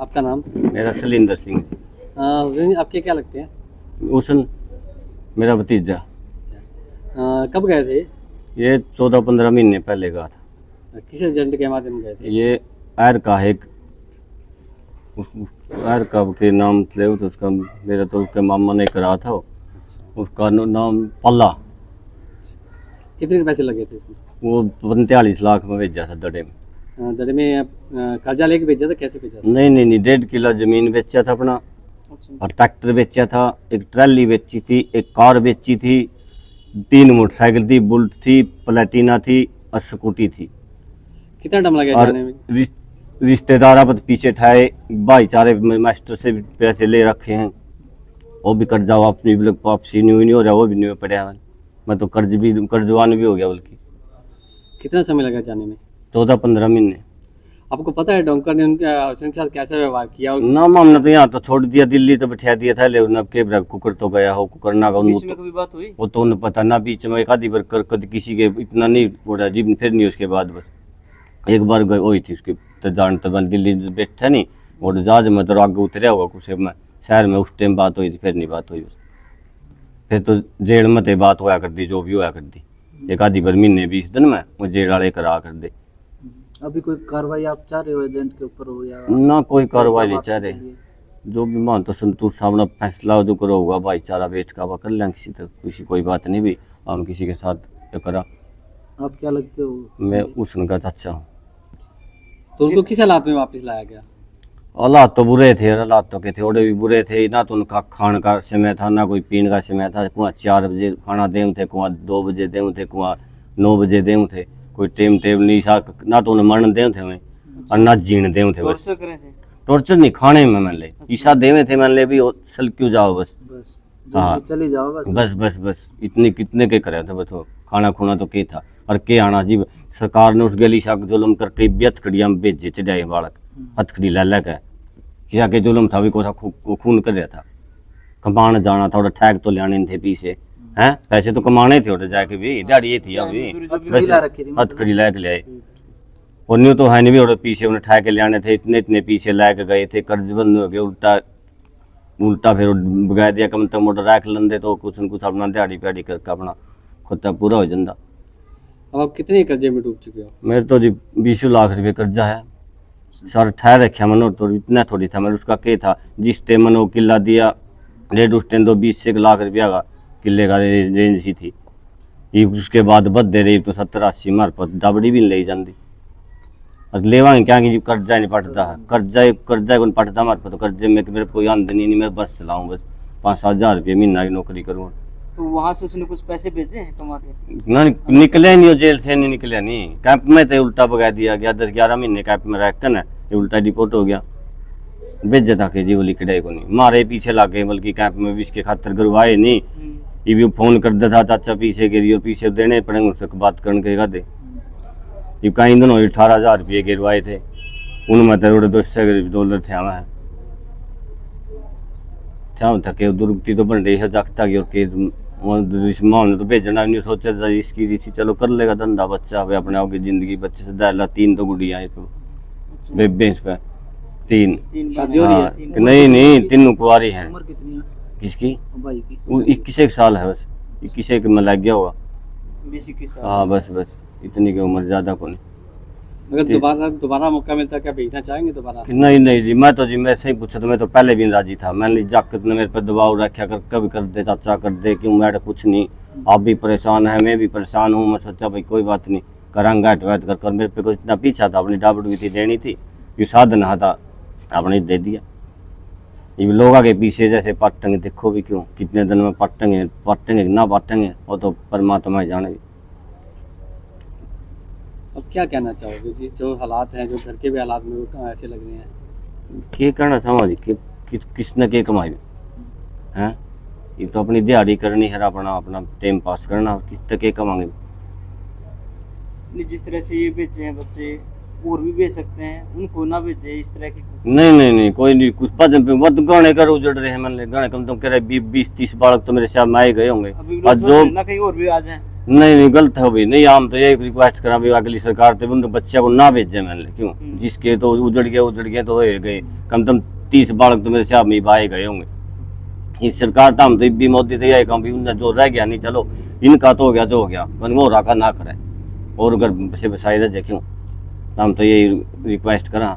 आपका नाम? मेरा सलिंदर सिंह जी। हुसैन, आपके क्या लगते हैं? हुसन मेरा भतीजा। कब गए थे? ये 14-15 महीने पहले का था। किस एजेंट के माध्यम गए थे? ये एर का है एर का के नाम थे तो उसका मेरा तो उसके मामा ने करा था। उसका नाम पल्ला। कितने पैसे लगे थे उसमें? वो 45 लाख में भेजा था दड़े में। दड़े में कर्जा लेके भेजा था, कैसे भेजा था? नहीं नहीं नहीं, 1.5 किला जमीन बेचा था अपना, और ट्रैक्टर बेचा था, एक ट्रैली बेची थी, एक कार बेची थी, 3 मोटरसाइकिल थी, बुलेट थी, प्लेटिना थी और स्कूटी थी। कितना टाइम लगा और जाने में? रिश्तेदार अब पीछे ठाए, भाईचारे मास्टर से भी पैसे ले रखे हैं, वो भी कर्जा वापसी वापसी नहीं हो रहा, वो भी नहीं हो पड़ा है। मैं तो कर्जवान भी हो गया बल्कि। कितना समय लगा जाने में? 14-15 महीने। आपको पता है डोंकर ने उनके हुसैन के साथ कैसा व्यवहार किया? ना मामला तो यहाँ तो छोड़ दिया, दिल्ली तो बैठा दिया था, ले अब के कुकर तो गया हो, कुकर ना बीच में कभी बात हुई? वो तो उन्हें पता ना, बीच में एक आधी बार कद किसी के इतना नहीं उड़ा जी, फिर नहीं उसके बाद बस एक बार हुई थी उसकी तो जानते बन दिल्ली बैठा नहीं, और जहाज में तो आगे उतरिया होगा कुछ में शहर में, उस टाइम बात हुई थी, फिर नहीं बात हुई बस। फिर तो जेल में तो बात होया कर दी, जो भी होया कर दी, एक आधी बार महीने 20 दिन में वो जेल वाले करा कर दे। अभी कोई कार्रवाई आप चाह रहे हो एजेंट के ऊपर हो या ना कोई कार्रवाई नहीं चाह रहे, जो भी मान तो संतोष सामने फैसला जो करो होगा भाईचारा बैठ का कर लें, किसी तक किसी कोई बात नहीं भी हम किसी के साथ ये करा। आप क्या लगते हो? मैं उनका चाचा हूँ। तो उनको किस हालात में वापस लाया गया? हालात तो बुरे थे, हालात तो के थोड़े भी बुरे थे ना, तो उनका खाने का समय था ना कोई पीने का समय था। कुआं 4 बजे खाना दें थे, कुआं 2 बजे दें थे, कुआं 9 बजे दें थे, कोई टाइम टेबल नहीं सा, ना तो उन्हें मरण दें थे वहीं और ना जीण दें थे। बस टॉर्चर नहीं, खाने में मान ले ईसा देवे थे, मान ले भी सल क्यों जाओ बस, हाँ चली जाओ बस बस बस बस इतने कितने के करे थे बस। खाना खुना तो के था और के आना जी, सरकार ने उस गली शाक जुलम करके बेत कड़िया में भेजे चढ़ाए बालक हथकड़ी ला ला के, किसा के जुलम था भी कोसा खून कर रहा था, कमाने जाना था, और ठैग तो लाने थे पीछे हैं, पैसे तो कमाने थे, और जाके भी दिहाड़ी ये थी अभी हथकड़ी ला के ले आए, और न्यू तो है नहीं भी, और पीछे उन्हें ठैग के लाने थे, इतने इतने पीछे ला के गए थे, कर्ज बंद हो गए, उल्टा फिर बगा दिया कम तक मोटर रख लेंदे तो कुछ न कुछ अपना दिहाड़ी प्याड़ी करके अपना खुद पूरा हो जाता। अब आप कितने कर्जे में डूब चुके हो? मेरे तो जी 20 लाख रुपये कर्जा है सर, ठहर रखा मैंने, तो इतना थोड़ी था मेरे, उसका क्या था जिस टाइम मैंने वो किला दिया रेट उस टाइम तो 20 से 1 लाख रुपया का किले का रेंज ही थी, ये उसके बाद बदे रही तो 70-80 मार पर दबड़ी भी नहीं ले जाती, और लेवांगे क्या कि कर्जा नहीं पटता है, कर्जा कौन पटता हमारे पर, तो कर्जे में मेरे कोई आमदनी नहीं, मैं बस चलाऊँ बस 5-7 हज़ार रुपये महीना की नौकरी करूँ। तो वहाँ से उसने कुछ पैसे भेजे हैं कमा के? ना निकले नहीं, जेल से नहीं निकले नहीं, कैंप में तो उल्टा भगा दिया गया, 10-11 महीने कैंप में रह कर ये उल्टा डिपोर्ट हो गया, भेजा था कि जी वो लिखड़े को नहीं मारे पीछे ला गए, बल्कि कैंप में भी इसके खातर गरवाए नहीं, ये भी फोन कर देता चाचा पीछे गिरी, और पीछे देने पड़ेंगे उससे बात करने के दे, ये कहीं दोनों 18,000 रुपये गिरवाए थे, उनमें तो $200 थे हमें थके दुर्गति तो बन रही है जागता की, और के मामले तो भेजना नहीं सोचा था इसकी ऋषि, चलो कर लेगा धंधा बच्चा वे अपने आप की जिंदगी, बच्चे से दाला 3 तो गुड़िया है तो बेबे पे 3 शादी हो रही है? नहीं 3 कुंवारी हैं। उम्र कितनी है किसकी? भाई की? 21 साल है बस, 21 में लग गया होगा। 20-21 साल? हाँ बस इतनी की उम्र, ज्यादा को नहीं। अगर दोबारा मौका मिलता क्या भेजना चाहेंगे दोबारा? नहीं जी, मैं सही पूछा तो मैं तो पहले भी राजी था, मैंने जाकत ने मेरे पर दबाव रखा कर कभी कर दे चाचा कर दे, क्यों मैं कुछ नहीं, आप भी परेशान है मैं भी परेशान हूँ, मैं सोचा भाई कोई बात नहीं करांगा हटवैत कर मेरे पे कुछ इतना पीछा था, अपनी डाबड़ भी थी देनी थी, ये साधन था आपने दे दिया, ये लोग आगे पीछे जैसे पटेंगे देखो भी क्यों कितने दिन में पटेंगे ना पटेंगे वो तो परमात्मा जाने। अब क्या कहना चाहोगे जी, जो हालात हैं, जो घर के भी हालात में वो ऐसे लग रहे हैं? क्या करना समझ किसने क्या कमाई हैं, ये तो अपनी दिहाड़ी करनी है, अपना टाइम पास करना, किस तक क्या कमाएंगे। जिस तरह से ये बेचे हैं बच्चे और भी बेच सकते हैं, उनको ना बेचे इस तरह की? नहीं कोई नहीं, कुछ पद पे गाने कर उजड़ रहे हैं, मैंने गाने कम तुम कह रहे 20-30 बालक तो मेरे साथ में आए गए होंगे, और जो ना कहीं और भी आ जाए। नहीं नहीं गलत हो भी नहीं, हम तो यही रिक्वेस्ट करा भी अगली सरकार से उन बच्चे को ना भेजे मैंने, क्यों जिसके तो उजड़ गए तो हो गए, कम से कम 30 बालक तो मेरे साहब में भाई गए होंगे। इस सरकार तो हम तो भी मोदी तो यही कहूँ भी उनने जो रह गया नहीं चलो इनका तो हो गया जो हो गया, पर वो रखा ना करे और अगर बसे बसाई रह जाए क्यों, हम तो यही रिक्वेस्ट करा।